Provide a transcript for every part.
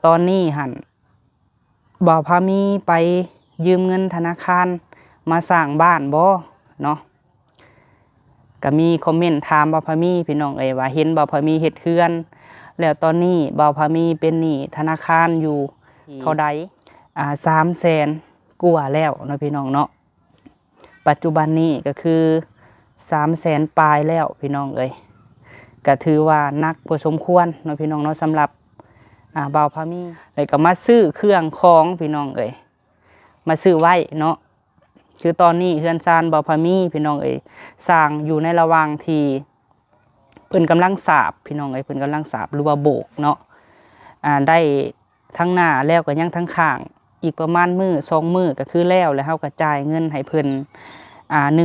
ตอนนี้หันบ่าวพามีไปยืมเงินธนาคารมาสร้างบ้านบ่เนาะก็มีคอมเมนต์ถามบ่าวพามีพี่น้องเอ้ยว่าเห็นบ่าวพามีเฮ็ดเฮือนแล้วตอนนี้บ่าวพามีเป็นหนี้ธนาคารอยู่เท่าใด300,000กว่าแล้วเนาะพี่น้องเนาะปัจจุบันนี้ก็คือ300,000ปลายแล้วพี่น้องเอ้ยก็ถือว่านักพอสมควรเนาะพี่น้องเนาะสำหรับบ่าวพามีแล้วก็มาซื้อเครื่องของพี่น้องเอ้ยมาซื้อไว้เนาะคือตอนนี้เฮือนซานบ่าวพามีพี่น้องเอ้ยสร้างอยู่ในระหว่างที่เพิ่นกำลังสาบพี่น้องเอ้ยเพิ่นกำลังสาบหรือว่าโบกเนาะได้ทั้งหน้าแล้วก็ยังทั้งข้างอีกประมาณมื้อ2มื้อก็คือแล้วเฮาก็จ่ายเงินให้เพิ่น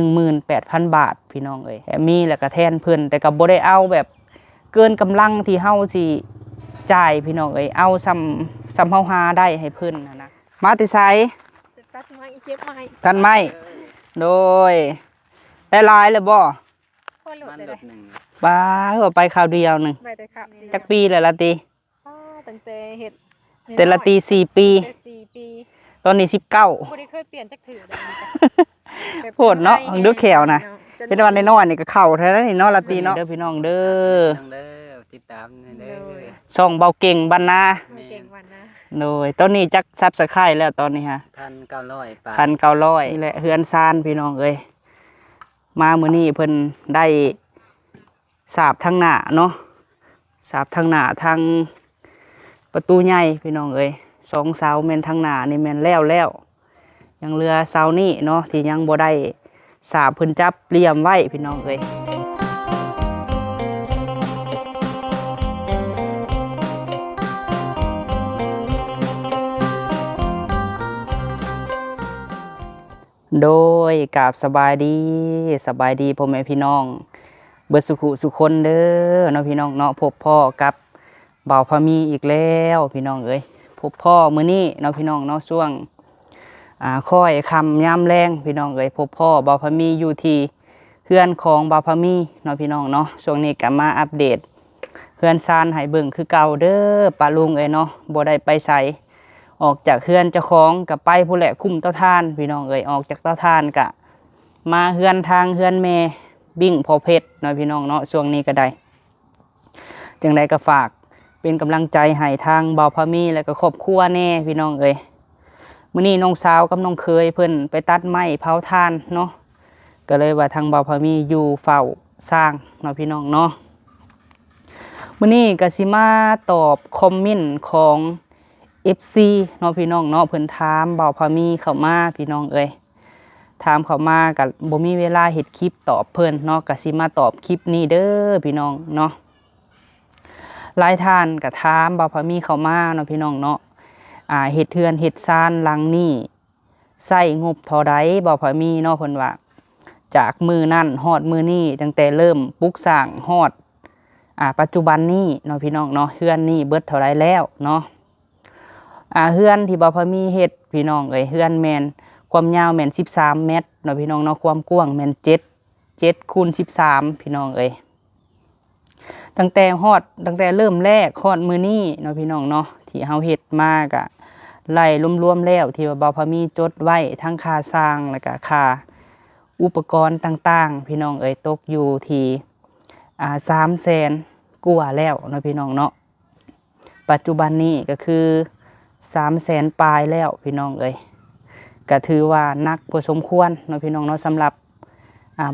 18,000 บาทพี่น้องเอ้ยมีแล้วก็แทนเพิ่นแต่ก็บ่ได้เอาแบบเกินกำลังที่เฮาสิจ่ายพี่น้องเอ้ยเอาซ้ำเฮาหาได้ให้เพิ่นนะมาติไสตัดไม้เก็บไม้ตัดไม้โดยได้หลายเลยบ่พอหลุดเลยบ้าเอาไปคราวเดียวนึงจักปีแล้วล่ะติตั้งแต่เฮ็ดแต่ละตี4 ปีตอนนี้19บ่ได้เคยเปลี่ยนจักเทื่อโหดเนาะดูแขวนะเฮ็ดวันน้อยๆนี่ก็เข้าแท้แล้วนี่เนาะละตีเนาะเด้อพี่น้องเด้อติดตามเด้อช่องเบาเก่งบ้านนาเก่งวันนะโดยตอนนี้จักซับสไครบ์แล้วตอนนี้ฮะ 1,900 ปา 1,900นี่แหละเฮือนซานพี่น้องเอ้ยมามื้อนี้เพิ่นได้สาบทางหน้าเนาะสาบทางหน้าทางประตูใหญ่พี่น้องเอ้ย2 เสาแม่นทางหน้านี่แม่นแล้วยังเหลือเสานี้เนาะที่ยังบ่ได้สาบเพิ่นจับเหลี่ยมไว้พี่น้องเอ้ยโดยกราบสบายดีพ่อแม่พี่น้องเบิดสุขุสุคนเด้อเนาะพี่น้องเนาะพบพ่อกับบ่าวพามีอีกแล้วพี่น้องเอ้ยพบพ่อมื้อนี้เนาะพี่น้องเนาะช่วงค่อยค่ำยามแรงพี่น้องเอ้ยพบพ่อบ่าวพามีอยู่ที่เฮือนของบ่าวพามีเนาะพี่น้องเนาะช่วงนี้ก็มาอัปเดตเฮือนซานให้เบิ่งคือเก่าเด้อป้าลุงเอ้ยเนาะบ่ได้ไปไสออกจากเฮือนเจ้าของกับไปผู้แหละคุ้มเต้าทานพี่น้องเอ้ยออกจากเต้าทานกะมาเฮือนทางเฮือนแม่บิ่งพอเพชรเนาะพี่น้องเนาะช่วงนี้ก็ได้จังใดก็ฝากเป็นกำลังใจให้ทางบ่าวพามีและก็ครอบครัวแน่พี่น้องเอ้ยมื้อนี้น้องสาวกับน้องเคยเพิ่นไปตัดไม้เผาถ่านเนาะก็เลยว่าทางบ่าวพามีอยู่เฝ้าสร้างเนาะพี่น้องเนาะมื้อนี้ก็สิมาตอบคอมเมนต์ของ FC เนาะพี่น้องเนาะเพิ่นถามบ่าวพามีเข้ามาพี่น้องเอ้ยถามเข้ามาก็บ่มีเวลาเฮ็ดคลิปตอบเพิ่นเนาะก็สิมาตอบคลิปนี้เด้อพี่น้องเนาะหลายท่านก็ถามบ่าวพามีเข้ามาเนาะพี่น้องเนาะเฮ็ดเทือนเฮ็ดซานหลังนี้ใช้งบเท่าใดบ่าวพามีเนาะเพิ่นว่าจากมื้อนั้นฮอดมื้อนี้ตั้งแต่เริ่มปลูกสร้างฮอดปัจจุบันนี้เนาะพี่น้องเนาะเฮือนนี้เบิดเท่าใดแล้วเนาะเฮือนที่บ่าวพามีเฮ็ดพี่น้องเอ้ยเฮือนแม่นความยาวแม่น13 เมตรเนาะพี่น้องเนาะความกว้างแม่น7 คูณ 13พี่น้องเอ้ยตั้งแต่เริ่มแรกฮอดมื้อนี้เนาะพี่น้องเนาะที่เฮาเฮ็ดมาก็ไล่รวมๆแล้วที่ว่าบ่าวพามีจดไว้ทั้งค่าสร้างแล้วก็ค่าอุปกรณ์ต่างๆพี่น้องเอ้ยตกอยู่ที่300,000กว่าแล้วเนาะพี่น้องเนาะปัจจุบันนี้ก็คือ300,000ปลายแล้วพี่น้องเอ้ยก็ถือว่านักพอสมควรเนาะพี่น้องเนาะสำหรับ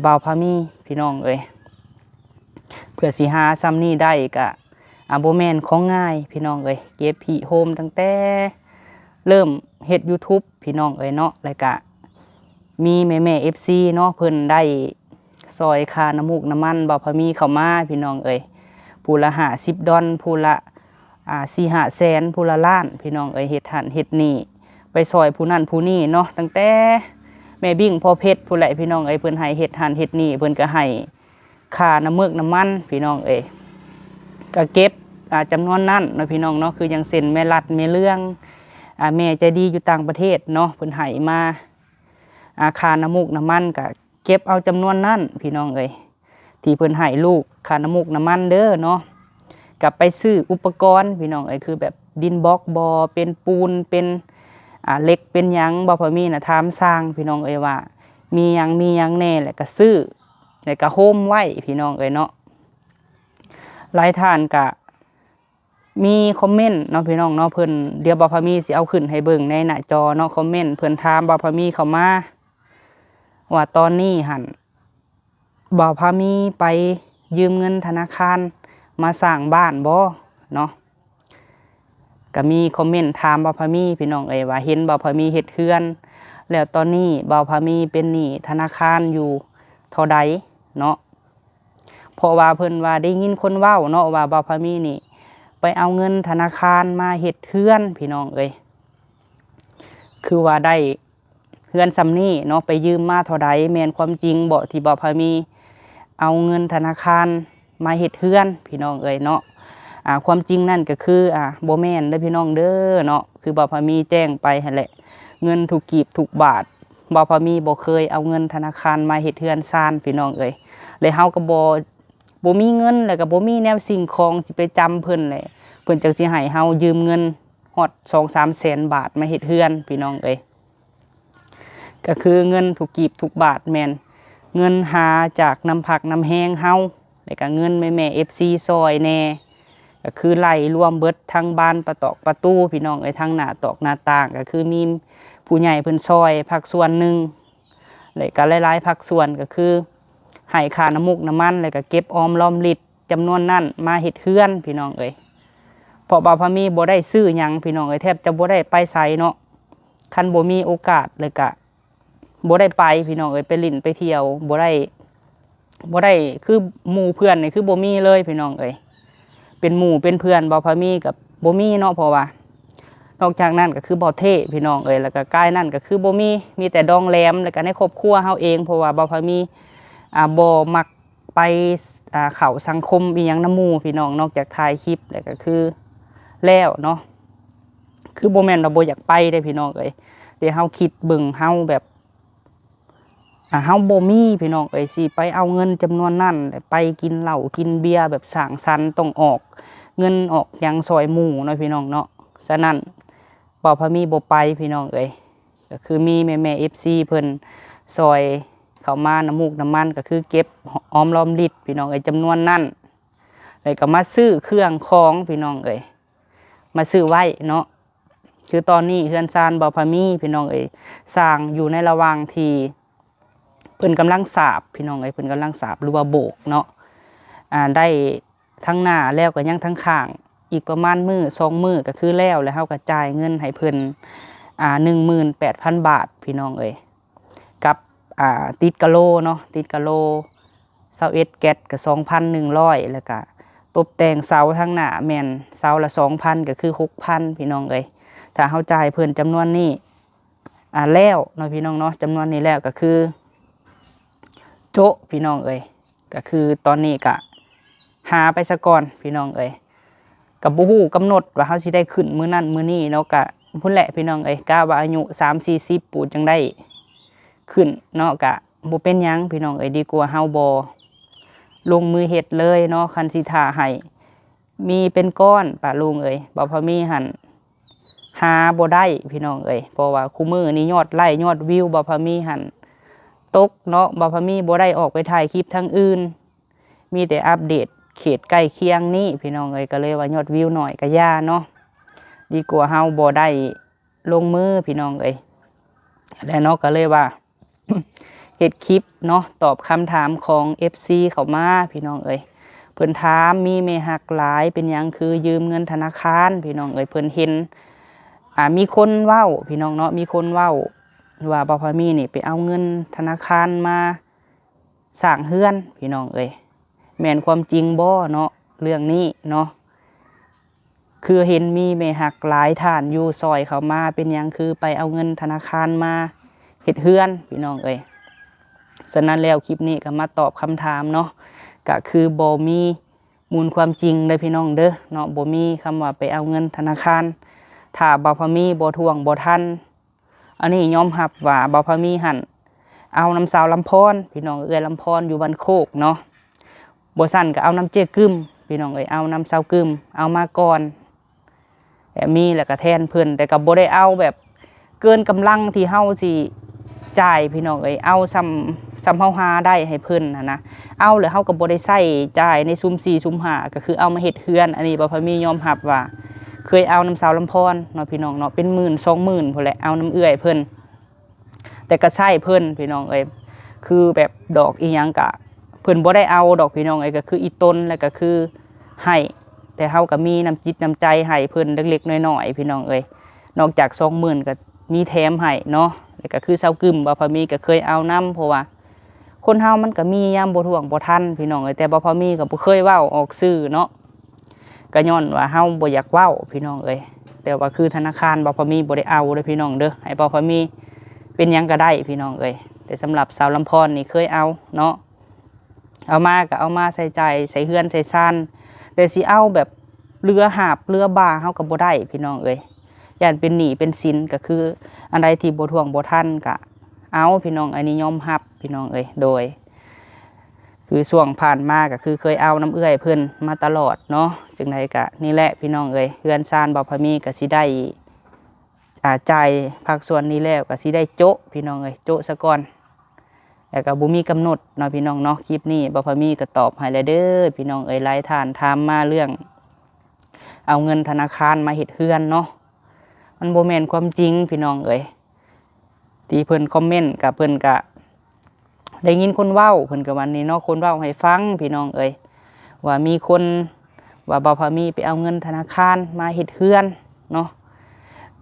บ่าวพามีพี่น้องเอ้ยเพื่อสิหาซ้ำนี้ได้ก็บ่แม่นของง่ายพี่น้องเอ้ยเก็บผีโฮมตั้งแต่เริ่มเฮ็ด YouTube พี่น้องเอ้ยเนาะแล้วก็มีแม่ๆ FC เนาะเพิ่นได้ซอยค่าน้ำมูกน้ำมันบ่าวพามีเข้ามาพี่น้องเอ้ยผู้ละ50 ดอลผู้ละ4-5 แสนผู้ละล้านพี่น้องเอ้ยเฮ็ดหันเฮ็ดนี่ไปซอยผู้นั่นผู้นี่เนาะตั้งแต่แม่บิ่งพ่อเพชรผู้ใดพี่น้องเอ้ยเพิ่นให้เฮ็ดหันเฮ็ดนี่เพิ่นก็ให้ค่าน้ำมึกน้ำมันพี่น้องเอ้ยก็เก็บจำนวนนั้นเนาะพี่น้องเนาะคืออย่างเส้นแม่รัดแม่เรื่องแม่ใจดีอยู่ต่างประเทศเนาะเพิ่นให้มาค่าน้ำมูกน้ำมันก็เก็บเอาจำนวนนั้นพี่น้องเอ้ยที่เพิ่นให้ลูกค่าน้ำมูกน้ำมันเด้อเนาะกลับไปซื้ออุปกรณ์พี่น้องเอ้ยคือแบบ ดินบล็อกบ่เป็นปูนเป็นเหล็กเป็นหยังบ่พอมีน่ะถามสร้างพี่น้องเอ้ยว่ามีหยังแน่แล้วก็ซื้อแล้วก็โฮมไว้พี่น้องเอ้ยเนาะหลายท่านก็มีคอมเมนต์เนาะพี่น้องเนาะเพิ่นเดี๋ยวบ่พอมีสิเอาขึ้นให้เบิ่งในหน้าจอเนาะคอมเมนต์เพิ่นถามบ่พอมีเข้ามาว่าตอนนี้หั่นบ่พอมีไปยืมเงินธนาคารมาสร้างบ้านบ่เนาะก็มีคอมเมนต์ถามบ่าวพามีพี่น้องเอ้ยว่าเห็นบ่าวพามีเฮ็ดเฮือนแล้วตอนนี้บ่าวพามีเป็นหนี้ธนาคารอยู่เท่าใดเนาะเพราะว่าเพิ่นว่าได้ยินคนเว้าเนาะว่าบ่าวพามีนี่ไปเอาเงินธนาคารมาเฮ็ดเฮือนพี่น้องเอ้ยคือว่าได้เฮือนซำนี้เนาะไปยืมมาเท่าใดแม่นความจริงบ่ที่บ่าวพามีเอาเงินธนาคารมาเฮ็ดเฮือนพี่น้องเอ้ยเนาะความจริงนั่นก็คือบ่แม่นเด้อพี่น้องเด้อเนาะคือบ่าวพามีแจ้งไปหั่นแหละเงินทุกกีบทุกบาทบ่าวพามีบ่เคยเอาเงินธนาคารมาเฮ็ดเฮือนซ่านพี่น้องเอ้ยแล้วเฮาก็บ่มีเงินแล้วก็บ่มีแนวสิ่งของสิไปจำเพิ่นแหละเพิ่นจักสิให้เฮายืมเงินฮอด 2-3 แสนบาทมาเฮ็ดเฮือนพี่น้องเอ้ยก็คือเงินทุกกีบทุกบาทแม่นเงินหาจากน้ำผักน้ำแห้งเฮาแล้วก็เงินแม่ FC ซอยแน่ก็คือไล่รวมเบิดทั้งบ้านประตอกประตูพี่น้องเอ้ยทั้งหน้าตอกหน้าต่างก็คือมีผู้ใหญ่เพิ่นซอยภาคส่วนหนึงแล้วก็หลายๆภาคส่วนก็คือให้ค่าน้ำมูกน้ำมันแล้วก็เก็บออมรอมริบจำนวนนั้นมาเฮ็ดเฮือนพี่น้องเอ้ยเพราะบ่าวพามีบ่ได้ซื้อหยังพี่น้องเอ้ยแทบจะบ่ได้ไปไสเนาะคันบ่มีโอกาสเลยก็บ่ได้ไปพี่น้องเอ้ยไปลิ้นไปเที่ยวบ่ได้คือหมู่เพื่อนนี่คือบ่มีเลยพี่น้องเอ้ยเป็นหมู่เป็นเพื่อนบ่าวพามีกับบ่มีเนาะเพราะว่านอกจากนั้นก็คือบ่เท่พี่น้องเอ้ยแล้วก็กายนั่นก็คือบ่มีแต่ดองแหลมแล้วก็ในครอบครัวเฮาเองเพราะว่าบ่าวพามีบ่มักไปเข้าสังคมอีหยังนำหมู่พี่น้องนอกจากถ่ายคลิปแล้วก็คือแล้วเนาะคือบ่แม่นว่าบ่อยากไปเด้พี่น้องเอ้ยแต่เฮาคิดเบิ่งเฮาแบบเฮาบ่มีพี่น้องเอ้ยสิไปเอาเงินจำนวนนั้นไปกินเหล้ากินเบียร์แบบสร้างสรรค์ต้องออกเงินออกหยังซอยหมู่เนาะพี่น้องเนาะฉะนั้นบ่าวพามีบ่ไปพี่น้องเอ้ยก็คือมีแม่ FC เพิ่นซอยเข้ามาน้ำมูกน้ำมันก็คือเก็บออมรอมริบพี่น้องเอ้ยจำนวนนั้นแล้วก็มาซื้อเครื่องของพี่น้องเอ้ยมาซื้อไว้เนาะคือตอนนี้เฮือนซานบ่าวพามีพี่น้องเอ้ยสร้างอยู่ในระหว่างที่เพิ่นกำลังสาบพี่น้องเอ้ยเพิ่นกำลังสาบหรือว่าโบกเนาะได้ทั้งหน้าแล้วก็ยังทั้งข้างอีกประมาณมื้อ2มื้อก็คือแล้วเฮาก็จ่ายเงินให้เพิ่น18,000 บาทพี่น้องเอ้ยกับติดกะโลเนาะติดกะโล21แก๊สก็ 2,100 แล้วก็ตบแต่งเสาทั้งหน้าแม่นเสาละ 2,000 ก็คือ 6,000 พี่น้องเอ้ยถ้าเฮาจ่ายเพิ่นจำนวนนี้แล้วเนาะพี่น้องเนาะจำนวนนี้แล้วก็คือโจ๊ะพี่น้องเอ้ยก็คือตอนนี้ก็หาไปซะก่อนพี่น้องเอ้ยก็บ่ฮู้กำหนดว่าเฮาสิได้ขึ้นมื้อนั้นมื้อนี้เนาะก็พุ่นแหละพี่น้องเอ้ยกะว่าอายุ 30-40 ปูจังได้ขึ้นเนาะก็บ่เป็นหยังพี่น้องเอ้ยดีกว่าเฮาบ่ลงมือเฮ็ดเลยเนาะคันสิท่าให้มีเป็นก้อนป้าลุงเอ้ยบ่พอมีหั่นหาบ่ได้พี่น้องเอ้ยเพราะว่าคุมื้อนี้ยอดไลค์ยอดวิวบ่พอมีหั่นตกเนาะบ่พามีบ่ได้ออกไปถ่ายคลิปทั้งอื่นมีแต่อัปเดตเขตใกล้เคียงนี้พี่น้องเอ้ยก็เลยว่ายอดวิวหน่อยก็ย่าเนาะดีกว่าเฮาบ่ได้ลงมือพี่น้องเอ้ยแล้วเนาะก็เลยว่า เฮ็ดคลิปเนาะตอบคำถามของ FC เข้ามาพี่น้องเอ้ยเพิ่นถามมีแม่ฮักหลายเป็นหยังคือยืมเงินธนาคารพี่น้องเอ้ยเพิ่นเห็นมีคนเว้าพี่น้องเนาะมีคนเว้าว่าบ่พามีนี่ไปเอาเงินธนาคารมาสร้างเฮือนพี่น้องเอ้ยแม่นความจริงบ่เนาะเรื่องนี้เนาะคือเห็นมีแม่ฮักหลายท่านอยู่ซอยเขามาเป็นหยังคือไปเอาเงินธนาคารมาเฮ็ดเฮือนพี่น้องเอ้ยฉะนั้นแล้วคลิปนี้ก็มาตอบคำถามเนาะก็คือบ่มีมูลความจริงเลยพี่น้องเด้อเนาะบ่มีคำว่าไปเอาเงินธนาคารถ้าบ่พามีบ่ทวงบ่ทันอันนี้ยอมรับว่าบ่พามีหั่นเอาน้ำสาวลำพรพี่น้องเอ้ยลำพรอยู่บ้านโคกเนาะบ่ซั่นก็เอาน้ำเจ๊กึมพี่น้องเอ้ยเอาน้ำสาวกึมเอามาก่อน แบบมีแล้วก็แทนเพิ่นแต่ก็บ่ได้เอาแบบเกินกำลังที่เฮาสิจ่ายพี่น้องเอ้ยเอาซ้ำเฮาหาได้ให้เพิ่นนะเอาแล้วเฮาก็บ่ได้ใช้จ่ายในซุม4ซุม5ก็คือเอามาเฮ็ดเฮือนอันนี้บ่พอมียอมรับว่าเคยเอาน้ำสาวลำพรเนาะพี่น้องเนาะเป็น10,000 20,000พุ่นแหละเอาน้ำเอื้อยเพิ่นแต่ก็ใช้เพิ่นพี่น้องเอ้ยคือแบบดอกอีหยังก็เพิ่นบ่ได้เอาดอกพี่น้องเอ้ยก็คืออีต้นแล้วก็คือให้แต่เฮาก็มีน้ำจิตน้ำใจให้เพิ่นเล็กๆน้อยๆพี่น้องเอ้ยนอกจาก 20,000ก็มีแถมให้เนาะแล้วก็คือเซากึมบ่พอมีก็เคยเอานำเพราะว่าคนเฮามันก็มียามบ่ท่วงบ่ทันพี่น้องเอ้ยแต่บ่พอมีก็บ่เคยเว้าออกสื่อเนาะก็ย้อนว่าเฮาบ่อยากเว้าพี่น้องเอ้ยแต่ว่าคือธนาคารบ่พอมีบ่ได้เอาเด้อพี่น้องเด้อให้บ่พอมีเป็นหยังก็ได้พี่น้องเอ้ยแต่สำหรับสาวลำพรนี่เคยเอาเนาะเอามาก็เอามาใส่ใจใส่เฮือนใส่ซานแต่สิเอาแบบเรือหาบเรือบ่าเฮาก็บ่ได้พี่น้องเอ้ยย่านเป็นหนี้เป็นสินก็คืออันใดที่บ่ท่วงบ่ทันก็เอาพี่น้องอันนี้ยอมรับพี่น้องเอ้ยโดยคือช่วงผ่านมาก็คือเคยเอาน้ำเอื้อยเพิ่นมาตลอดเนาะจังไดก็นี่แหละพี่น้องเอ้ยเฮือนซานบ่พอมีก็สิได้จ่ายภาคส่วนนี้แล้วก็สิได้โจ๊ะพี่น้องเอ้ยโจ๊ะซะก่อนแล้วก็บ่มีกำหนดเนาะพี่น้องเนาะคลิปนี้บ่พอมีก็ตอบให้แล้วเด้อพี่น้องเอ้ยหลายท่านถามมาเรื่องเอาเงินธนาคารมาเฮ็ดเฮือนเนาะมันบ่แม่นความจริงพี่น้องเอ้ยที่เพิ่นคอมเมนต์กับเพิ่นก็ได้ยินคนเว้าเพิ่นก็วันนี้เนาะคนเว้าให้ฟังพี่น้องเอ้ยว่ามีคนว่าบ่พอมีไปเอาเงินธนาคารมาเฮ็ดเฮือนเนาะ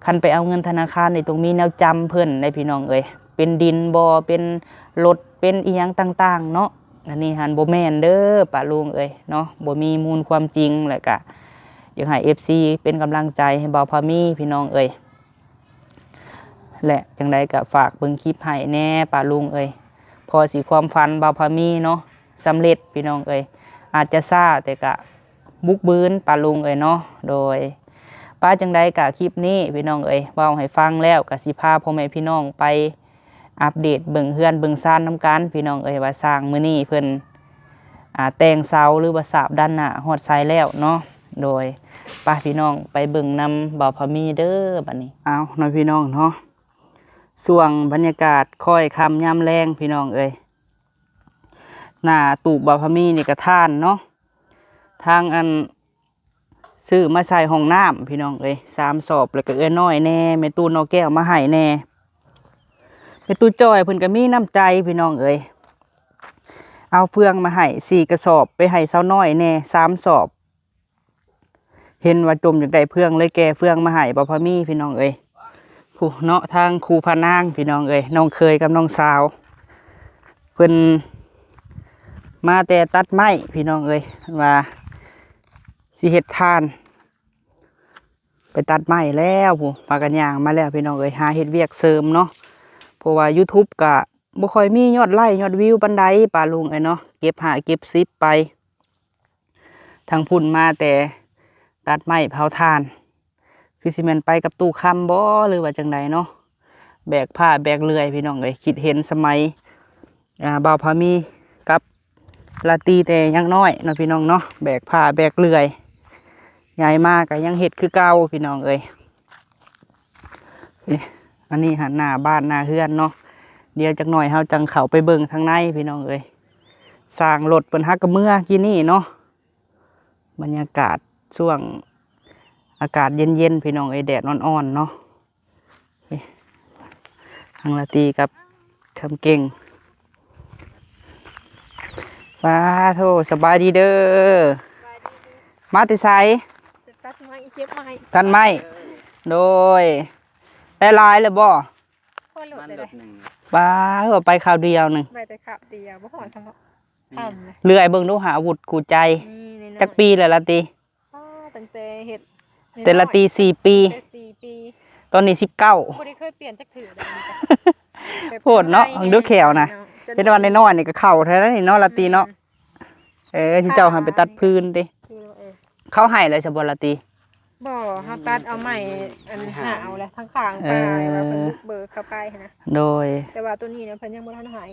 คันไปเอาเงินธนาคารนี่ต้องมีแนวจำเพิ่นได้พี่น้องเอ้ยเป็นดินบ่เป็นรถเป็นอีหยังต่างๆเนาะอันนี้หันบ่แม่นเด้อป้าลุงเอ้ยเนาะบ่มีมูลความจริงแล้วก็อยากให้ FC เป็นกำลังใจให้บ่พอมีพี่น้องเอ้ยและจังใดก็ฝากเบิ่งคลิปให้แน่ป้าลุงเอ้ยพอสิความฝันบ่พอมีเนาะสำเร็จพี่น้องเอ้ยอาจจะช้าแต่ก็บุกบืนป้าลุงเอ้ยเนาะโดยป้าจังใดก็คลิปนี้พี่น้องเอ้ยเว้าให้ฟังแล้วก็สิพาพ่อแม่พี่น้องไปอัปเดตเบิ่งเฮือนเบิ่งซ่านน้ำกันพี่น้องเอ้ยว่าสร้างมื้อนี้เพิ่นแต่งเสาหรือว่าสาบด้านหน้าฮอดไซแล้วเนาะโดยป้าพี่น้องไปเบิ่งนำบ่พอมีเด้อบัดนี้เอาน้อยพี่น้องเนาะส่วงบรรยากาศค่อยค่ำยามแลงพี่น้องเอ้ยหน้าตูบบ่พอมีนี่ก็ท่านเนาะทางอันซื้อมาใส่ห้องน้ำพี่น้องเอ้ย3สอบแล้วก็เอื้อน้อยแน่แม่ตู้นอแก้วมาให้แน่แม่ตู้จ้อยเพิ่นก็มีน้ำใจพี่น้องเอ้ยเอาเฟืองมาให้4กระสอบไปให้สาวน้อยแน่3สอบเห็นว่าจมอยากได้เฟืองเลยแกเฟืองมาให้บ่พอมีพี่น้องเอ้ยผู้เนาะทางครูพานางพี่น้องเอ้ยน้องเคยกับน้องสาวเพิ่นมาแต่ตัดไม้พี่น้องเอ้ยว่าสิเฮ็ดทานไปตัดไม้แล้วผู้ปากันย่างมาแล้วพี่น้องเอ้ยหาเฮ็ดเวียกเสริมเนาะเพราะว่า YouTube ก็บ่ค่อยมียอดไลค์ยอดวิวปานใดป้าลุงเอ้ยเนาะเก็บ5เก็บ10ไปทางพุ่นมาแต่ตัดไม้เผาถ่านคือสิแม่นไปกับตู้คำบ่หรือว่าจังใดเนาะแบกผ้าแบกเลื่อยพี่น้องเอ้ยคิดเห็นสมัยบ่าวพามีกับลาตีแต่ยังน้อยเนาะพี่น้องเนาะแบกผ้าแบกเลื่อยใหญ่มากก็ยังเฮ็ดคือเก่าพี่น้องเอ้ยอันนี้หันหน้าบ้านหน้าเฮือนเนาะเดี๋ยวจักหน่อยเฮาจังเข้าไปเบิ่งทางในพี่น้องเอ้ยสร้างรถเพิ่นฮักกะเมื่อกี้นี่เนาะบรรยากาศช่วงอากาศเย็นๆพี่น้องเอ้ยแดดอ่อนๆเนาะทางลาตีกับคำเก่งว้าโธ่สบายดีเด้อมาติไซ ตัดไม้เก็บไม้ ท่านไม่โดยได้ลายเลยบ่ พ่อโหลด มัน ได้ หล เลย บหนึ่ง ว้าเอาไปคราวเดียวหนึ่ง ใบแต่ขับเดียวบ่หอนทั้งพันเลย เรือไอ้เบิ่งดูหาอาวุธขู่ใจ นี่ใน จักปีเลยละตี ตั้งแต่เห็ด แต่ละตี4 ปี แต่4 ปี ตอนนี้19 บ่ได้เคยเปลี่ยนจักถือเลย โหดเนาะดูแขวนะเป็นวันน้อยๆนี่ก็เข่าเท่านั้นนี่เนาะละตีเนาะที่เจ้าหันไปตัดพื้นดิเขาให้เลยสบละตี บ่เฮาตัดเอาใหม่อันหาเอาแล้วทั้งข้างปลายว่าเพิ่นบุกเบิกเข้าไปนะ โดย แต่ว่าตัวนี้เนี่ยเพิ่นยังบ่ทันหาย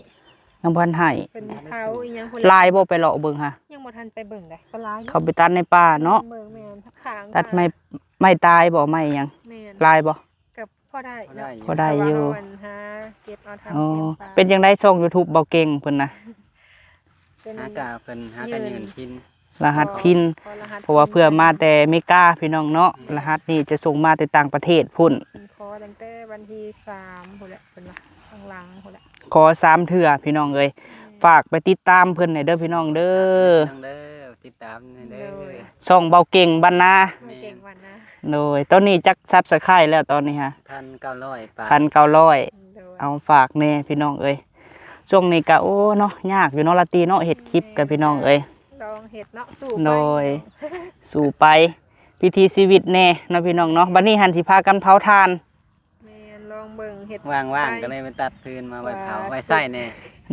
ยังบ่ทันให้ เป็นเผาอีหยังพุ่น ลายบ่ไปเลาะเบิ่งค่ะ ยังบ่ทันไปเบิ่งได้ก็หลายอยู่ เขาไปตัดในป่าเนาะ เบิ่งแม่นขาง ตัดไม่ตายบ่ไม่หยัง แม่น ลายบ่ กับพอได้เนาะ พอได้อยู่ เพราะว่าเฮาอันหาเก็บเอาทำ อ๋อ เก็บปลา เป็นจังได๋ช่อง YouTube เบาเก่งเพิ่นน่ะ เป็น หากาเพิ่นหากันยืนกิน รหัสพิน ขอรหัส เพราะว่าเพื่อมาแต่อเมริกาพี่น้องเนาะรหัสนี่จะส่งมาแต่ต่างประเทศพุ่น เพิ่นขอตั้งแต่วันที่3พุ่นแหละเพิ่นว่าข้างหลังพุ่นแหละ ขอ3เทื่อพี่น้องเอ้ยฝากไปติดตามเพิ่นหน่อยเด้อพี่น้องเด้อ น้องเด้อติดตามเด้อ ช่องเบาเก่งบ้านนา ไม่เก่งวันนะ โดยตอนนี้จักซับสไครต์แล้วตอนนี้ฮะ 1,900 ปาก 1,900 โดย เอาฝากแน่พี่น้องเอ้ยช่วงนี้ก็โอ้เนาะยากอยู่เนาะละตีเนาะเฮ็ดคลิปกับพี่น้องเอ้ย ลองเฮ็ดเนาะสู้ โด ไป ย สู่ไปพิธีชีวิตแน่เนาะพี่น้องเนาะบัดนี้หันสิพากันเผาทาน แม่นลองเบิ่งเฮ็ด ว่างๆก็เลยไปตัดพื้นมาไว้เผาไว้ใส่แน่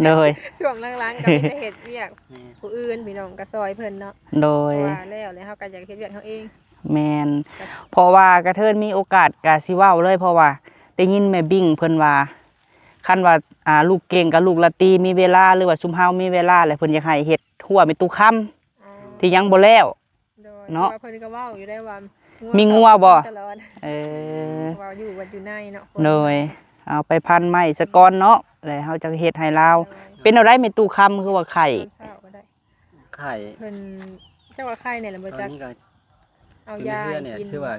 โดย ช่วงหลังๆก็มีแต่เฮ็ดเวียก นี่ ผู้อื่นพี่น้องก็ซอยเพิ่นเนาะ โดย ว่าแล้วเฮาก็อยากเฮ็ดเวียกเฮาเอง แมนเพราะว่ากระเทินมีโอกาสกะสิเว้าเลยเพราะว่าได้ยินแม่บิ่งเพิ่นว่าคันว่าลูกเก่งกับลูกละตีมีเวลาหรือว่าชุมเฮามีเวลาแล้วเพิ่นอยากให้เฮ็ดหัวมีตุค่ำ อ๋อ ที่ยังบ่แล้ว โดย เนาะ พรว่เพิ่นก็เว้าอยู่ได้ว่า มีงัวบ่ ตลอด เออ เว้าอยู่ว่าอยู่ในเนาะ โดยเอาไปพันไม้ซะก่อนเนาะแล้วเฮาจะเฮ็ดให้ลาวเป็นเอาได้มีตุค่ำคือว่าไข่ ตอนเช้าก็ได้ ไข่ เพิ่นเจ้าว่าไข่เนี่ยแหละบ่ ตอ จั น ก นี้ก็ เอา คือย า เพื่อนเนี่ย กิน คือว่า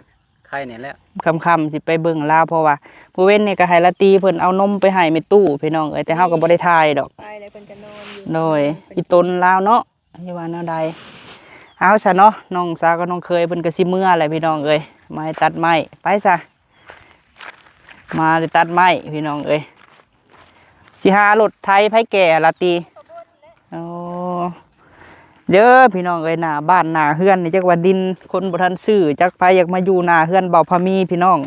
ไข่เนี่ยแหละ ค่ำๆสิไปเบิ่งลาวเพราะว่าผู้เว้นนี่ก็ให้ละตีเพิ่นเอานมไปให้แม่ตู้พี่น้องเอ้ยแต่เฮาก็บ่ได้ทายดอก ไปแล้วเพิ่นก็นอนอยู่ โดยอีตนลาวเนาะอย่าว่าแนวใดเอาซะเนาะน้องสาวกับน้องเคยเพิ่นก็สิเมื่อแหละพี่น้องเอ้ยมาให้ตัดไม้ไปซะมาเลยตัดไม้พี่น้องเอ้ยสิหารถไถไผแก่ละตีโอ้เด้อพี่น้องเอ้ยหน้าบ้านหน้าเฮือนนี่จักว่าดินคนบ่ทันซื้อจักไผอยากมาอยู่หน้าเฮือนเบาพะมีพี่น้อง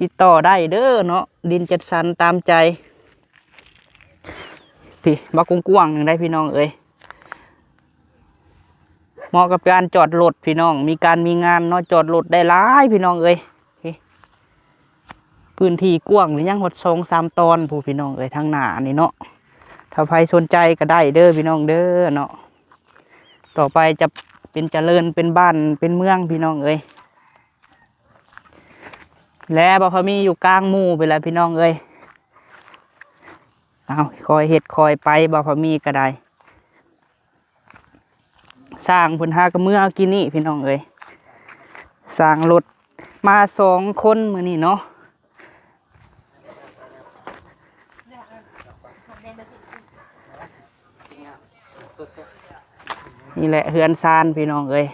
ติดต่อได้เด้อเนาะดินจัดสรรตามใจพี่บักกว้างๆหนึงได้พี่น้องเอ้ยเหมาะกับการจอดรถพี่น้องมีการมีงานเนาะจอดรถได้หลายพี่น้องเอ้ยพี่พื้นที่กว้างหรือยังหด2-3 ตอนผู้พี่น้องเอ้ยทางหน้านี่เนาะถ้าใครสนใจก็ได้เด้อพี่น้องเด้อเนาะต่อไปจะเป็นเจริญเป็นบ้านเป็นเมืองพี่น้องเอ้ยและบ่พอมีอยู่กลางหมู่ไปแล้วพี่น้องเอ้ยเอาคอยเฮ็ดคอยไปบ่พอมีก็ได้สร้างเพิ่นหากับมือเอากินนี่พี่น้องเอ้ยสร้างรถมา2 คนมื้อนี้เนาะนี่แหละเฮือนซานพี่น้องเอ้ย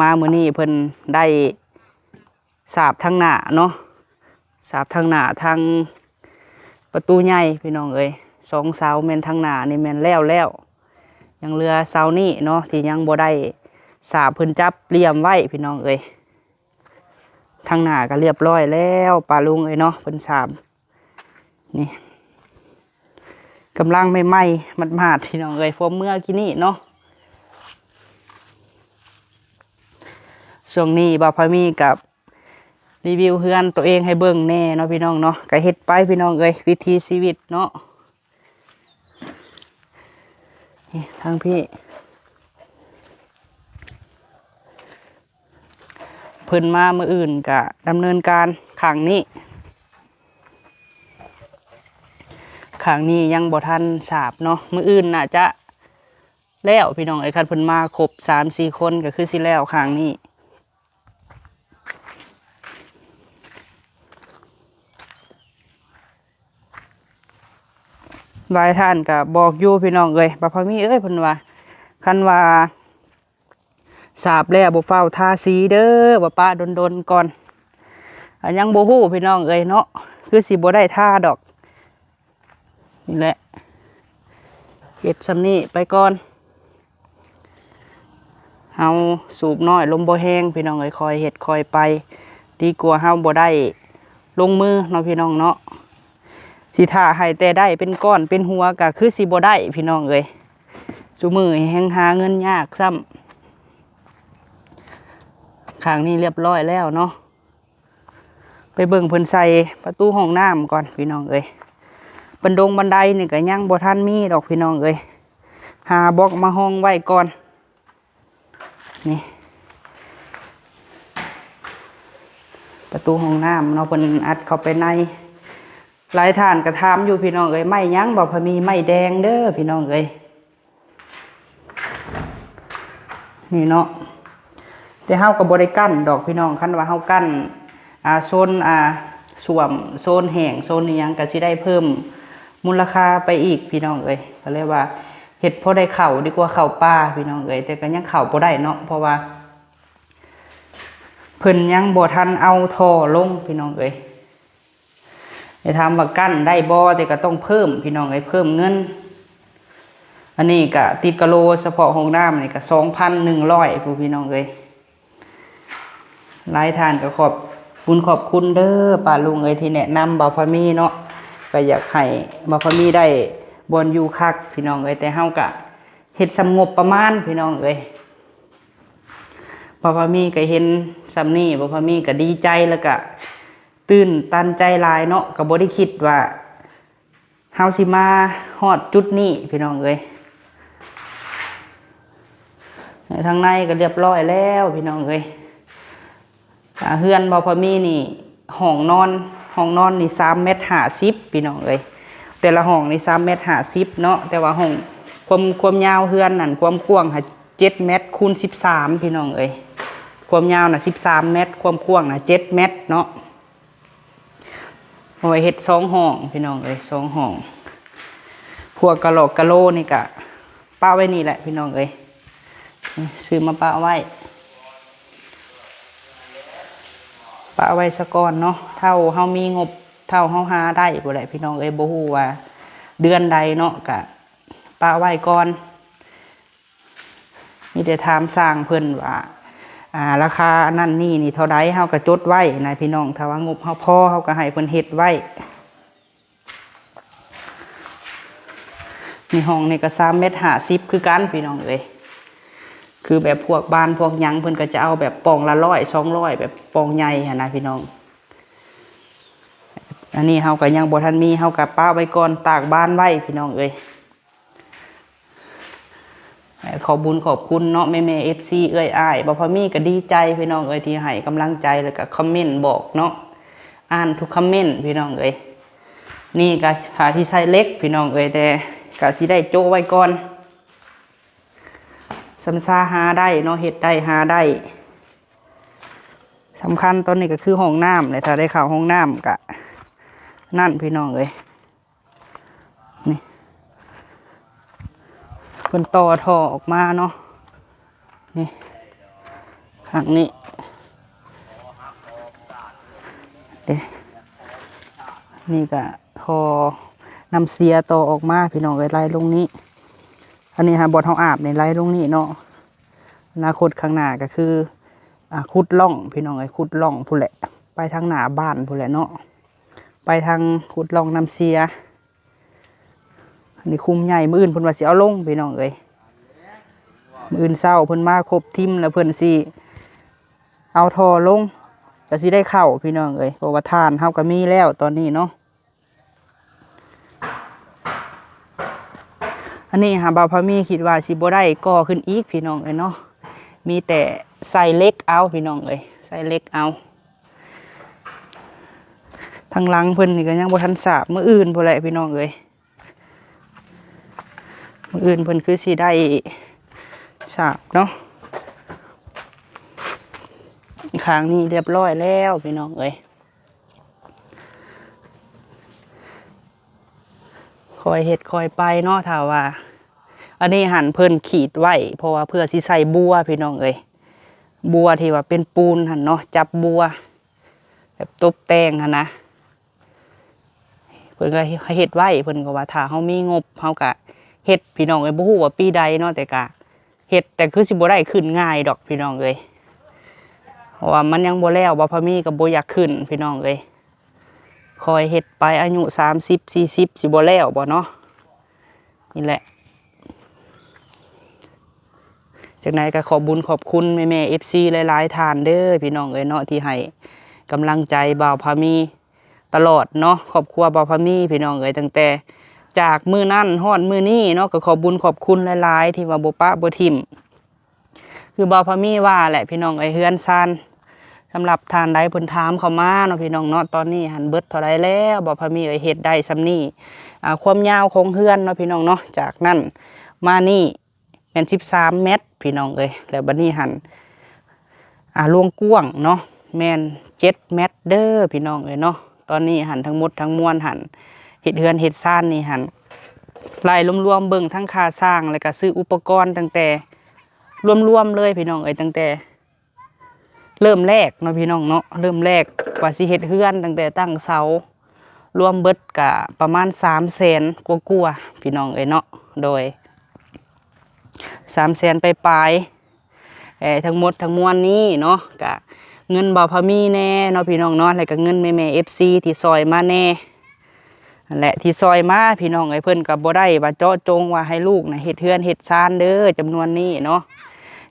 มามื้อนี้เพิ่นได้สาบทางหน้าเนาะสาบทางหน้าทางประตูใหญ่พี่น้องเอ้ย2 เสาแม่นทางหน้านี่แม่นแล้วยังเหลือเสานี่เนาะที่ยังบ่ได้สาบเพิ่นจับเหลี่ยมไว้พี่น้องเอ้ยทางหน้าก็เรียบร้อยแล้วป้าลุงเอ้ยเนาะเพิ่นสาบนี่กำลังใหม่ๆมัดๆพี่น้องเอ้ยพวกเมื่อกี้นี่เนาะช่วงนี้บ่าวพามีกับรีวิวเฮือนตัวเองให้เบิ่งแน่เนาะพี่น้องเนาะก็เฮ็ดไปพี่น้องเอ้ยวิถีชีวิตเนาะนี่ทางพี่เพิ่นมามื้ออื่นก็ดำเนินการข้างนี้ข้างนี้ยังบ่ทันสาบเนาะมื้ออื่นน่าจะแล้วพี่น้องเอ้ยคันเพิ่นมาครบ 3-4 คนก็คือสิแล้วข้างนี้หลายท่านก็บอกอยู่พี่น้องเอ้ยบ่พอมีเอ้ยเพิ่นว่าคันว่าสาบแล้วบ่เฝ้าทาสีเด้อว่าป้าดนๆก่อนอันยังบ่ฮู้พี่น้องเอ้ยเนาะคือสิบ่ได้ทาดอกนี่แหละเฮ็ดซำนี้ไปก่อนเฮาสูบน้อยลมบ่แห้งพี่น้องเอ้ยคอยเฮ็ดคอยไปดีกว่าเฮาบ่ได้ลงมือเนาะพี่น้องเนาะสิท่าให้แต่ได้เป็นก้อนเป็นหัวก็คือสิบ่ได้พี่น้องเอ้ยซุมื้อแฮงหาเงินยากซ้ำข้างนี้เรียบร้อยแล้วเนาะไปเบิ่งเพิ่นใส่ประตูห้องน้ำก่อนพี่น้องเอ้ย บันบันไดนี่ก็ยังบ่ทันมีดอกพี่น้องเอ้ยหาบล็อกมาห้องไว้ก่อนนี่ประตูห้องน้ำเนาะเพิ่นอัดเข้าไปในหลายท่านก็ถามอยู่พี่น้องเอ้ยไม้ยังบ่พอมีไม้แดงเด้อพี่น้องเอ้ยนี่เนาะแต่เฮาก็บ่ได้กั้นดอกพี่น้องคันว่าเฮากั้นโซนส่วมโซนแห้งโซนอีหยังก็สิได้เพิ่มมูลค่าไปอีกพี่น้องเอ้ยก็เลยว่าเฮ็ดพอได้เข้าดีกว่าเข้าป่าพี่น้องเอ้ยแต่ก็ยังเข้าบ่ได้เนาะเพราะว่าเพิ่นยังบ่ทันเอาท่อลงพี่น้องเอ้ยได้ถามว่ากั้นได้บ่แต่ก็ต้องเพิ่มพี่น้องเอ้ยเพิ่มเงินอันนี้ก็ติดกะโลเฉพาะห้องน้ำนี่ก็ 2,100 ผู้พี่น้องเอ้ยหลายท่านก็ขอบคุณเด้อป้าลุงเอ้ยที่แนะนำบ่าวพามีเนาะก็อยากให้บ่าวพามีได้บอนอยู่คักพี่น้องเอ้ยแต่เฮาก็เฮ็ดสำงบประมาณพี่น้องเอ้ยบ่าวพามีก็เห็นสำนี้บ่าวพามีก็ดีใจแล้วก็ตื่นตันใจหลายเนาะก็บ่ได้คิดว่าเฮาสิมาฮอดจุดนี้พี่น้องเอ้ยทางในก็เรียบร้อยแล้วพี่น้องเอ้ยเฮือนบ่พอมีนี่ห้องนอนนี่3.50 เมตรพี่น้องเอ้ยแต่ละห้องนี่3.50 เมตรเนาะแต่ว่าห้องความยาวเฮือนนั่นความกว้าง7 เมตรคูณ13พี่น้องเอ้ยความยาวน่ะ13 เมตรความกว้างน่ะ7 เมตรเนาะเอาไว้เฮ็ด2ห้องพี่น้องเอ้ย2ห้องพวกกะโหลกกะโลนี่ก็ป้าไว้นี่แหละพี่น้องเอ้ยซื้อมาป้าไว้ซะก่อนเนาะเท่าเฮามีงบเท่าเฮาหาได้บ่แหละพี่น้องเอ้ยบ่ฮู้ว่าเดือนใดเนาะก็ป้าไว้ก่อนมีแต่ถามสร้างเพิ่นว่าราคานั่นนี่เท่าใดเฮาก็จดไว้นะพี่น้องถ้าว่างบเฮาพอเฮาก็ให้เพิ่นเฮ็ดไว้นี่ห้องนี่ก็3.50 เมตรคือกันพี่น้องเอ้ยคือแบบพวกบ้านพวกหยังเพิ่นก็จะเอาแบบปองละ100 200แบบปองใหญ่หั่นนะพี่น้องอันนี้เฮาก็ยังบ่ทันมีเฮาก็ป้าไว้ก่อนตากบ้านไว้พี่น้องเอ้ยขอบคุณเนาะแม่ๆ FC เอ้ยอ้ายบ่พอมีก็ดีใจพี่น้องเอ้ยที่ให้กำลังใจแล้วก็คอมเมนต์บอกเนาะอ่านทุกคอมเมนต์พี่น้องเอ้ยนี่ก็หาที่ใส่เล็กพี่น้องเอ้ยแต่ก็สิได้โจ้ไว้ก่อนสำซาหาได้เนาะเฮ็ดได้หาได้สำคัญตอนนี้ก็คือห้องน้ำเลยถ้าได้เข้าห้องน้ำก็นั่นพี่น้องเอ้ยนี่เพิ่นต่อท่อออกมาเนาะนี่ข้างนี้นี่ก็ท่อนำเสียต่อออกมาพี่น้องเอ้ยไล่ลงนี้อันนี้ฮะบ่อเฮาอาบในไล่ลงนี้เนาะอนาคตข้างหน้าก็คือขุดล่องพี่น้องเอ้ยขุดล่องพุ่นแหละไปทางหน้าบ้านพุ่นแหละเนาะไปทางขุดล่องน้ำเสียอันนี้คุมใหญ่มื้ออื่นเพิ่นว่าสิเอาลงพี่น้องเอ้ยมื้ออื่นเช้าเพิ่นมาครบทีมแล้วเพิ่นสิเอาท่อลงก็สิได้เข้าพี่น้องเอ้ยเพราะว่าทานเฮาก็มีแล้วตอนนี้เนาะอันนี้บ่าวพามีคิดว่าสิบ่ได้ก่อขึ้นอีกพี่น้องเอ้ยเนาะมีแต่ใส่เล็กเอาพี่น้องเอ้ยใส่เล็กเอาทางหลังเพิ่นนี่ก็ยังบ่ทันสาบมื้ออื่นพุ่นแหละพี่น้องเอ้ยมื้ออื่นเพิ่นคือสิได้สาบเนาะข้างนี้เรียบร้อยแล้วพี่น้องเอ้ยคอยเฮ็ดคอยไปเนาะถ้าว่าอันนี้หั่นเพิ่นขีดไว้เพราะว่าเพื่อสิใส่บัวพี่น้องเอ้ยบัวที่ว่าเป็นปูนหั่นเนาะจับบัวแบบตบแต่งหั่นนะเพิ่นก็เฮ็ดไว้เพิ่นก็ว่าถ้าเฮามีงบเฮาก็เฮ็ดพี่น้องเอ้ยบ่ฮู้ว่าปีใดเนาะแต่ก็เฮ็ดแต่คือสิบ่ได้ขึ้นง่ายดอกพี่น้องเอ้ยเพราะว่ามันยังบ่แล้วบ่พอมีก็บ่อยากขึ้นพี่น้องเอ้ยคอยเฮ็ดไปอายุ30 40สิบ่แล้วบ่เนาะนี่แหละจากนั้นก็ขอบคุณแม่ๆ FC หลายๆท่านเด้อพี่น้องเอ้ยเนาะที่ให้กำลังใจบ่าวพามี ตลอดเนาะครอบครัวบ่าวพามีพี่น้องเอ้ยตั้งแต่จากมื้อนั้นฮอดมื้อนี้เนาะก็ขอบุญขอบคุณหลายๆที่ว่าบ่ปะบ่ทิ่มคือบ่าวพามีว่าแหละพี่น้องเอ้ยเฮือนซ่านสำหรับทานใดเพิ่นถามเข้ามาเนาะพี่น้องเนาะตอนนี้หันเบิดเท่าใดแล้วบ่าวพามีเอ้ยเฮ็ดได้ส่ำนี้ความยาวของเฮือนเนาะพี่น้องเนาะจากนั้นมานี่แม่น13 เมตรพี่น้องเอ้ยแล้วบัดนี้หันลวงกว้างเนาะแม่น7 เมตรเด้อพี่น้องเอ้ยเนาะตอนนี้หันทั้งหมดทั้งมวลหันเฮ็ดเฮือนเฮ็ดซ่านนี่หันรายรวมๆเบิ่งทั้งค่าสร้างแล้วก็ซื้ออุปกรณ์ตั้งแต่รวมๆเลยพี่น้องเอ้ยตั้งแต่เริ่มแรกเนาะพี่น้องเนาะเริ่มแรกกว่าสิเฮ็ดเฮือนตั้งแต่ตั้งเสารวมเบิดก็ประมาณ300,000กว่าๆพี่น้องเอ้ยเนาะโดย300,000ปลายๆทั้งหมดทั้งมวลนี้เนาะก็เงินบ่าวพามีแน่เนาะพี่น้องเนาะแล้วก็เงินแม่ๆ FC ที่ซอยมาแน่นั่นแหละที่ซอยมาพี่น้องเอ้ยเพิ่นก็บ่ได้ว่าเจาะจงว่าให้ลูกน่ะเฮ็ดเฮือนเฮ็ดซ่านเด้อจำนวนนี้เนาะ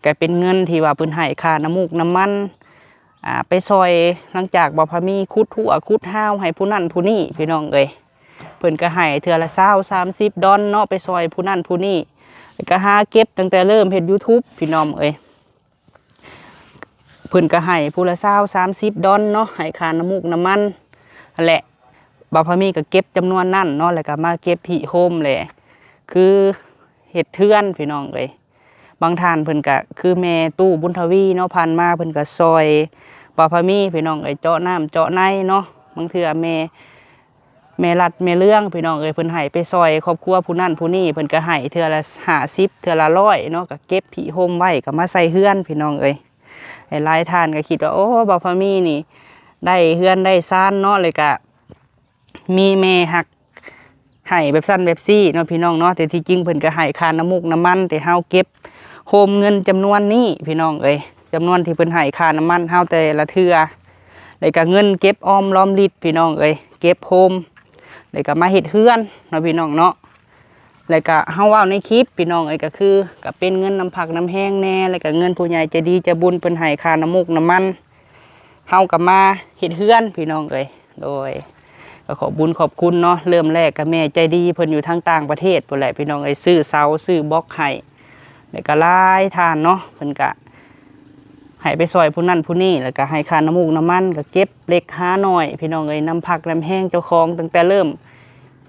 ก็เป็นเงินที่ว่าเพิ่นให้ค่าน้ำมูกน้ำมันไปซอยหลังจากบ่าวพามีขุดหัวขุดห้าวให้ผู้นั้นผู้นี้พี่น้องเอ้ยเพิ่นก็ให้เทื่อละ20-30 ดอลเนาะไปซอยผู้นั้นผู้นี้แล้วก็หาเก็บตั้งแต่เริ่มเฮ็ด YouTube พี่น้องเอ้ยเพิ่นก็ให้ผู้ละ20-30 ดอลเนาะให้ค่าน้ำมูกน้ำมันนั่นแหละบ่าวพามีก็เก็บจำนวนนั้นเนาะแล้วก็มาเก็บที่โฮมแหละคือเฮ็ดเทือนพี่น้องเอ้ยบางท่านเพิ่นก็คือแม่ตู้บุญทวีเนาะผ่านมาเพิ่นก็ซอยบ่าวพามีพี่น้องเอ้ยเจาะน้ำเจาะในเนาะบางเทื่อแม่รัดแม่เรื่องพี่น้องเอ้ยเพิ่นให้ไปซอยครอบครัวผู้นั้นผู้นี้เพิ่นก็ให้เทื่อละ50เทื่อละ100เนาะก็เก็บที่โฮมไว้ก็มาใส่เฮือนพี่น้องเอ้ยหลายท่านก็คิดว่าโอ้บ่าวพามีนี่ได้เฮือนได้ซ่านเนาะเลยก็มีแม่ฮักให้แบบสั้นแบบซี่เนาะพี่น้องเนาะแต่ที่จริงเพิ่นก็ให้ค่าน้ำมูกน้ำมันแต่เฮาเก็บโฮมเงินจำนวนนี้พี่น้องเอ้ยจำนวนที่เพิ่นให้ค่าน้ำมันเฮาแต่ละเทื่อแล้วก็เงินเก็บออมรอมริบพี่น้องเอ้ยเก็บโฮมแล้วก็มาเฮ็ดเฮือนเนาะพี่น้องเนาะแล้วก็เฮาเว้าในคลิปพี่น้องเอ้ยก็คือก็เป็นเงินน้ำผักน้ำแห้งแน่แล้วก็เงินผู้ใหญ่ใจดีใจบุญเพิ่นให้ค่าน้ำมูกน้ำมันเฮาก็มาเฮ็ดเฮือนพี่น้องเอ้ยโดยก็ขอบุญขอบคุณเนาะเริ่มแรกก็แม่ใจดีเพิ่นอยู่ทางต่างประเทศพุ่นแหละพี่น้องเอ้ยซื้อเสาซื้อบล็อกให้แล้วก็หลายทานเนาะเพิ่นก็ให้ไปซอยผู้นั้นผู้นี้แล้วก็ให้ค่าน้ำมูกน้ำมันก็เก็บเล็กหาน้อยพี่น้องเอ้ยน้ำผักน้ำแห้งเจ้าของตั้งแต่เริ่ม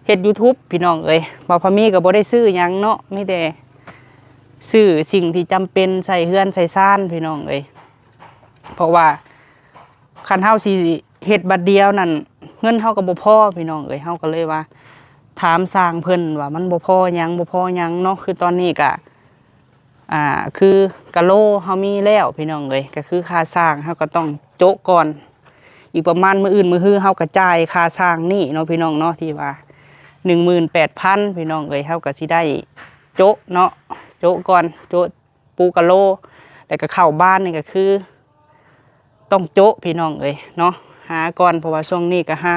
เฮ็ด YouTube พี่น้องเอ้ยบ่าวพามีก็บ่ได้ซื้อหยังเนาะมีแต่ซื้อสิ่งที่จำเป็นใส่เฮือนใส่ซ่านพี่น้องเอ้ยเพราะว่าคันเฮาสิเฮ็ดบัดเดียวนั่นเงินเฮาก็บ่พอพี่น้องเอ้ยเฮาก็เลยว่าถามสร้างเพิ่นว่ามันบ่พอหยังบ่พอหยังเนาะคือตอนนี้ก็คือกะโลเฮามีแล้วพี่น้องเอ้ยก็คือค่าสร้างเฮาก็ต้องโจ๊ะก่อนอีกประมาณมื้ออื่นมื้อฮื้อเฮาก็จ่ายค่าสร้างนี่เนาะพี่น้องเนาะที่ว่า 18,000 พี่น้องเอ้ยเฮาก็สิได้โจ๊ะเนาะโจ๊ะก่อนโจ๊ะปูกะโลแล้วก็เข้าบ้านนี่ก็คือต้องโจ๊ะพี่น้องเอ้ยเนาะหาก่อนเพราะว่าช่วงนี้ก็หา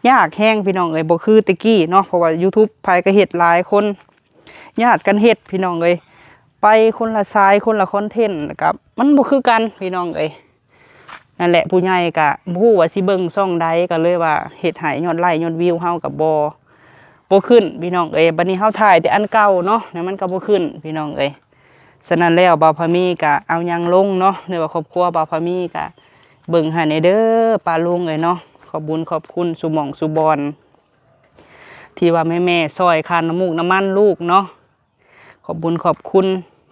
ยากแห้งพี่น้องเอ้ยบ่คือตะกี้เนาะเพราะว่า YouTube ไผก็เฮ็ดหลายคนญาติกันเฮ็ดพี่น้องเอ้ยไปคนละสายคนละคอนเทนต์กับมันบ่คือกันพี่น้องเอ้ยนั่นแหละผู้ใหญ่ก็บ่ฮู้ว่าสิเบิ่งช่องใดก็เลยว่าเฮ็ดให้ยอดไลค์ยอดวิวเฮาก็บ่ขึ้นพี่น้องเอ้ยบัดนี้เฮาถ่ายแต่อันเก่าเนาะเนี่ยมันก็บ่ขึ้นพี่น้องเอ้ยฉะนั้นแล้วบ่าวพามีก็เอาหยังลงเนาะหรือว่าครอบครัวบ่าวพามีก็เบิ่งให้ในเด้อป้าลุงเอ้ยเนาะขอบบุญขอบคุณสุหม่องสุบอนที่ว่าแม่ๆซอยค่าน้ำมูกน้ำมันลูกเนาะขอบบุญขอบคุณ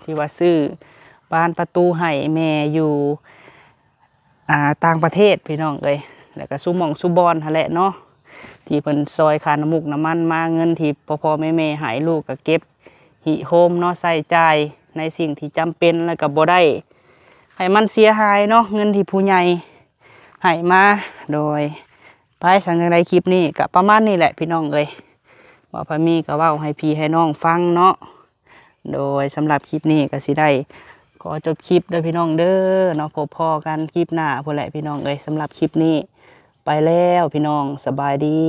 ที่ว่าซื้อบ้านประตูให้แม่อยู่ต่างประเทศพี่น้องเอ้ยแล้วก็สุหม่องสุบอนหั่นแหละเนาะที่เพิ่นซอยค่าน้ำมูกน้ำมันมาเงินที่พ่อแม่ให้ลูกก็เก็บหิโฮมเนาะใส่จ่ายในสิ่งที่จำเป็นแล้วก็บ่ได้ให้มันเสียหายเนาะเงินที่ผู้ใหญ่ให้มาโดยไปสั่งจังไดคลิปนี้ก็ประมาณนี้แหละพี่น้องเอ้ยบ่าวพามีก็เว้าให้พี่ให้น้องฟังเนาะโดยสำหรับคลิปนี้ก็สิได้ขอจบคลิปเด้อพี่น้องเด้อเนาะพบพอกันคลิปหน้าพุ่นแหละพี่น้องเอ้ยสำหรับคลิปนี้ไปแล้วพี่น้องสบายดี